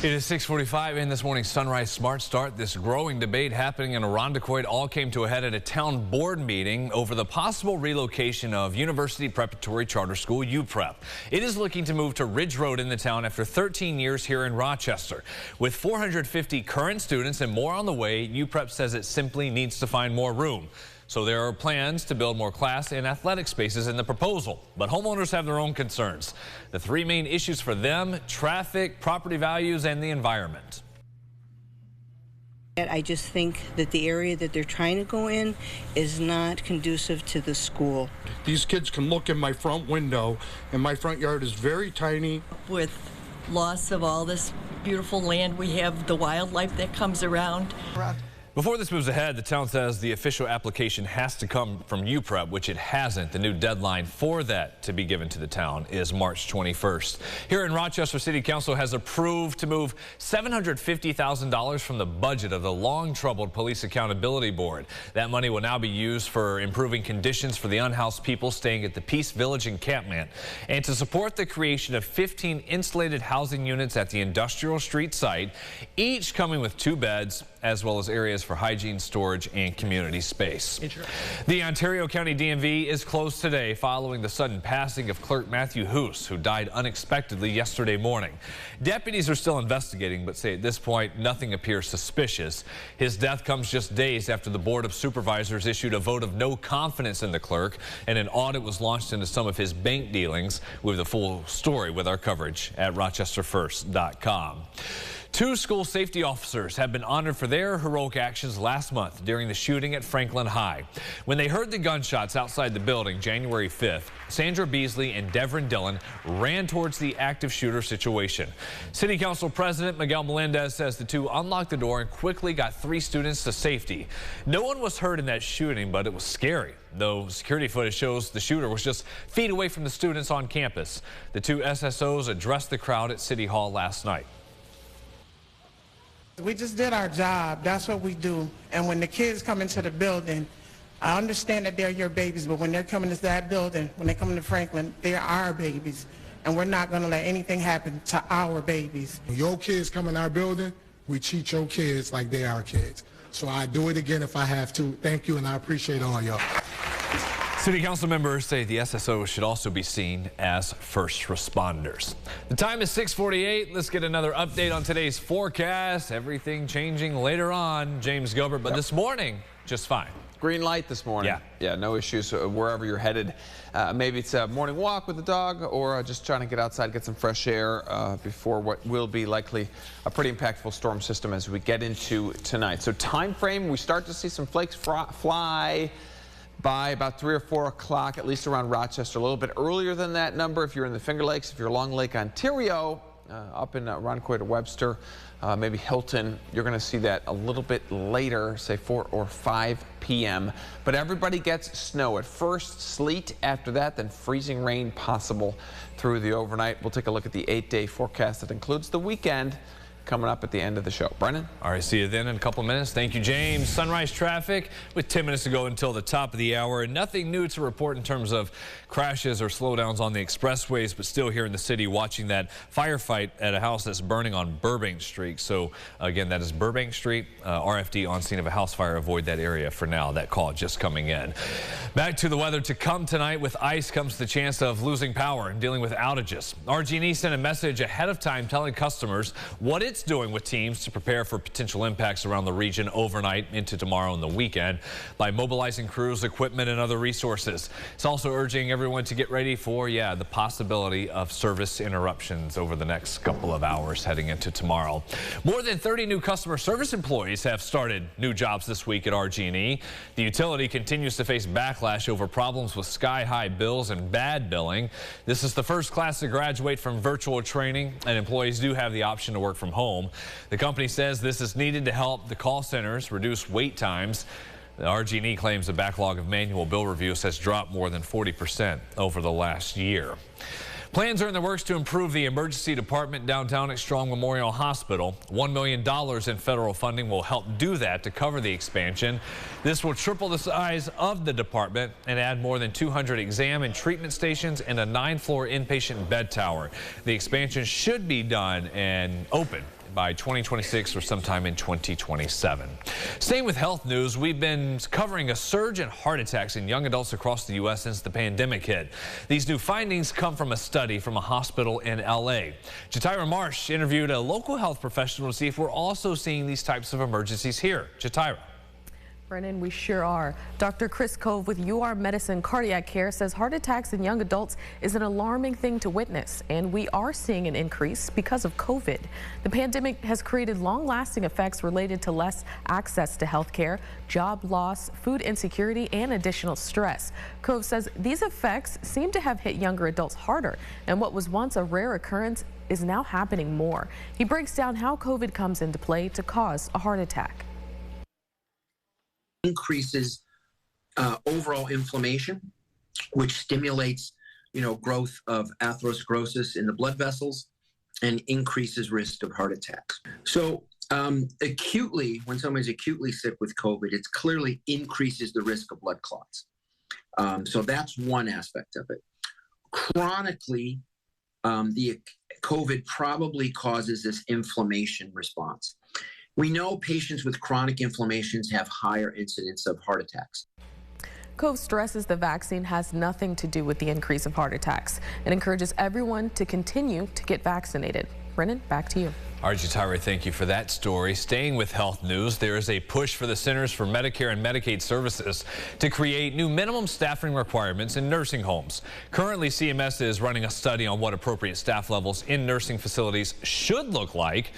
It is 6:45 in this morning's Sunrise Smart Start. This growing debate happening in Irondequoit all came to a head at a town board meeting over the possible relocation of University Preparatory Charter School, UPrep. It is looking to move to Ridge Road in the town after 13 years here in Rochester. With 450 current students and more on the way, UPrep says it simply needs to find more room. So there are plans to build more class and athletic spaces in the proposal. But homeowners have their own concerns. The three main issues for them: traffic, property values, and the environment. I just think that the area that they're trying to go in is not conducive to the school. These kids can look in my front window, and my front yard is very tiny. With loss of all this beautiful land we have, the wildlife that comes around. Before this moves ahead, the town says the official application has to come from UPrep, which it hasn't. The new deadline for that to be given to the town is March 21st. Here in Rochester, City Council has approved to move $750,000 from the budget of the long-troubled Police Accountability Board. That money will now be used for improving conditions for the unhoused people staying at the Peace Village encampment and to support the creation of 15 insulated housing units at the Industrial Street site, each coming with 2 beds, as well as areas for hygiene, storage, and community space. The Ontario County DMV is closed today following the sudden passing of Clerk Matthew Hoos, who died unexpectedly yesterday morning. Deputies are still investigating, but say at this point nothing appears suspicious. His death comes just days after the Board of Supervisors issued a vote of no confidence in the clerk, and an audit was launched into some of his bank dealings. We have the full story with our coverage at rochesterfirst.com. 2 school safety officers have been honored for their heroic actions last month during the shooting at Franklin High. When they heard the gunshots outside the building January 5th, Sandra Beasley and Devin Dillon ran towards the active shooter situation. City Council President Miguel Melendez says the 2 unlocked the door and quickly got 3 students to safety. No one was hurt in that shooting, but it was scary. Though security footage shows the shooter was just feet away from the students on campus. The 2 SSOs addressed the crowd at City Hall last night. We just did our job. That's what we do. And when the kids come into the building, I understand that they're your babies, but when they're coming to that building, when they come into Franklin, they're our babies. And we're not going to let anything happen to our babies. When your kids come in our building, we treat your kids like they are kids. So I do it again if I have to. Thank you, and I appreciate all y'all. City Council members say the SSO should also be seen as first responders. The time is 6:48. Let's get another update on today's forecast. Everything changing later on, James Gilbert, but this morning, just fine. Green light this morning. Yeah, no issues wherever you're headed. Maybe it's a morning walk with the dog or just trying to get outside, get some fresh air before what will be likely a pretty impactful storm system as we get into tonight. So time frame, we start to see some flakes fly by about 3 or 4 o'clock, at least around Rochester. A little bit earlier than that number if you're in the Finger Lakes. If you're along Lake Ontario, up in Irondequoit or Webster, maybe Hilton, you're going to see that a little bit later, say 4 or 5 p.m. But everybody gets snow at first, sleet after that, then freezing rain possible through the overnight. We'll take a look at the 8-day forecast that includes the weekend coming up at the end of the show. Brennan? All right, see you then in a couple minutes. Thank you, James. Sunrise traffic with 10 minutes to go until the top of the hour. And nothing new to report in terms of crashes or slowdowns on the expressways, but still here in the city watching that firefight at a house that's burning on Burbank Street. So again, that is Burbank Street. RFD on scene of a house fire. Avoid that area for now. That call just coming in. Back to the weather to come tonight. With ice comes the chance of losing power and dealing with outages. RG&E sent a message ahead of time telling customers what it's doing with teams to prepare for potential impacts around the region overnight into tomorrow and the weekend by mobilizing crews, equipment, and other resources. It's also urging everyone to get ready for, the possibility of service interruptions over the next couple of hours heading into tomorrow. More than 30 new customer service employees have started new jobs this week at RG&E. The utility continues to face backlash over problems with sky-high bills and bad billing. This is the first class to graduate from virtual training, and employees do have the option to work from home. The company says this is needed to help the call centers reduce wait times. The RG&E claims the backlog of manual bill reviews has dropped more than 40% over the last year. Plans are in the works to improve the emergency department downtown at Strong Memorial Hospital. $1 million in federal funding will help do that to cover the expansion. This will triple the size of the department and add more than 200 exam and treatment stations and a 9-floor inpatient bed tower. The expansion should be done and open by 2026 or sometime in 2027. Staying with health news, we've been covering a surge in heart attacks in young adults across the U.S. since the pandemic hit. These new findings come from a study from a hospital in L.A. Jatira Marsh interviewed a local health professional to see if we're also seeing these types of emergencies here. Jatira. Brennan, we sure are. Dr. Chris Cove with UR Medicine Cardiac Care says heart attacks in young adults is an alarming thing to witness, and we are seeing an increase because of COVID. The pandemic has created long-lasting effects related to less access to health care, job loss, food insecurity, and additional stress. Cove says these effects seem to have hit younger adults harder, and what was once a rare occurrence is now happening more. He breaks down how COVID comes into play to cause a heart attack. Increases overall inflammation, which stimulates, growth of atherosclerosis in the blood vessels and increases risk of heart attacks. So acutely, when somebody's acutely sick with COVID, it clearly increases the risk of blood clots. So that's one aspect of it. Chronically, the COVID probably causes this inflammation response. We know patients with chronic inflammations have higher incidence of heart attacks. Cove stresses the vaccine has nothing to do with the increase of heart attacks and encourages everyone to continue to get vaccinated. Brennan, back to you. All right, Jatira, thank you for that story. Staying with health news, there is a push for the Centers for Medicare and Medicaid Services to create new minimum staffing requirements in nursing homes. Currently, CMS is running a study on what appropriate staff levels in nursing facilities should look like.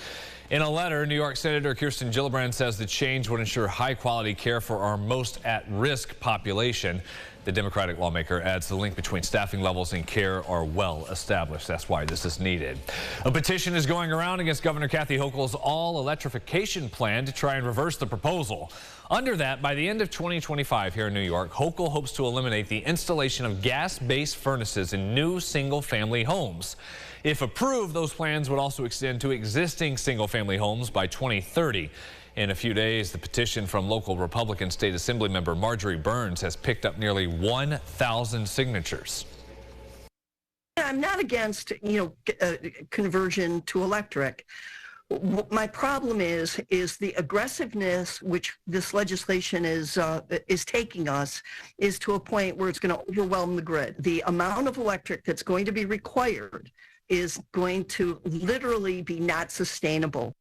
In a letter, New York Senator Kirsten Gillibrand says the change would ensure high-quality care for our most at-risk population. The Democratic lawmaker adds the link between staffing levels and care are well established. That's why this is needed. A petition is going around against Governor Kathy Hochul's all-electrification plan to try and reverse the proposal. Under that, by the end of 2025 here in New York, Hochul hopes to eliminate the installation of gas-based furnaces in new single-family homes. If approved, those plans would also extend to existing single-family homes by 2030. In a few days, the petition from local Republican State Assembly member Marjorie Burns has picked up nearly 1,000 signatures. I'm not against, conversion to electric. My problem is the aggressiveness which this legislation is taking us is to a point where it's going to overwhelm the grid. The amount of electric that's going to be required is going to literally be not sustainable.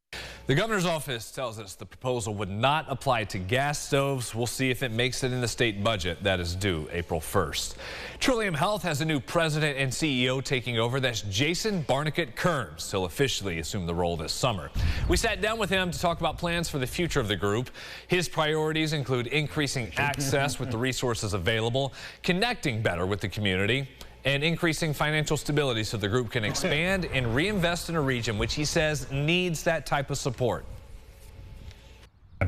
The governor's office tells us the proposal would not apply to gas stoves. We'll see if it makes it in the state budget. That is due April 1st. Trillium Health has a new president and CEO taking over. That's Jason Barnicut-Kearns. He'll officially assume the role this summer. We sat down with him to talk about plans for the future of the group. His priorities include increasing access with the resources available, connecting better with the community, and increasing financial stability so the group can expand and reinvest in a region which he says needs that type of support.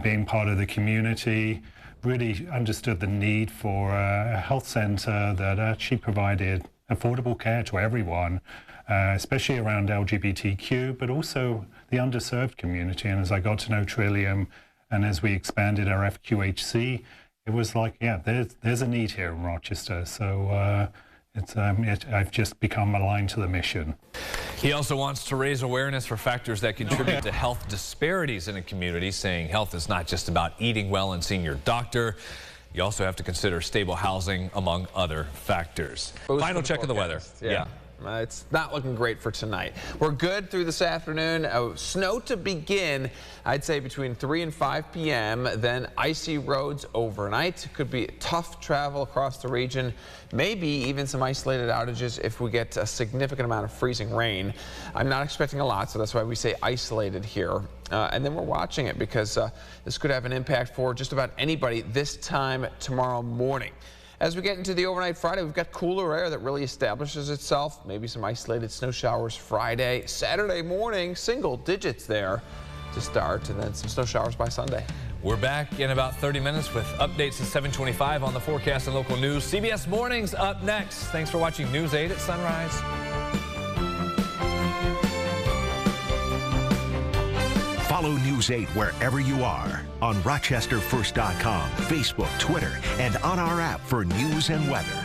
Being part of the community, really understood the need for a health center that actually provided affordable care to everyone, especially around LGBTQ, but also the underserved community. And as I got to know Trillium and as we expanded our FQHC, it was like, yeah, there's a need here in Rochester. So I've just become aligned to the mission. He also wants to raise awareness for factors that contribute to health disparities in a community, saying health is not just about eating well and seeing your doctor. You also have to consider stable housing, among other factors. Final check of the weather. Yeah. It's not looking great for tonight. We're good through this afternoon. Snow to begin, I'd say between 3 and 5 p.m. Then icy roads overnight. Could be tough travel across the region. Maybe even some isolated outages if we get a significant amount of freezing rain. I'm not expecting a lot, so that's why we say isolated here. And then we're watching it because this could have an impact for just about anybody this time tomorrow morning. As we get into the overnight Friday, we've got cooler air that really establishes itself. Maybe some isolated snow showers Friday. Saturday morning, single digits there to start, and then some snow showers by Sunday. We're back in about 30 minutes with updates at 7:25 on the forecast and local news. CBS Mornings up next. Thanks for watching News 8 at Sunrise. Follow News 8 wherever you are on RochesterFirst.com, Facebook, Twitter, and on our app for news and weather.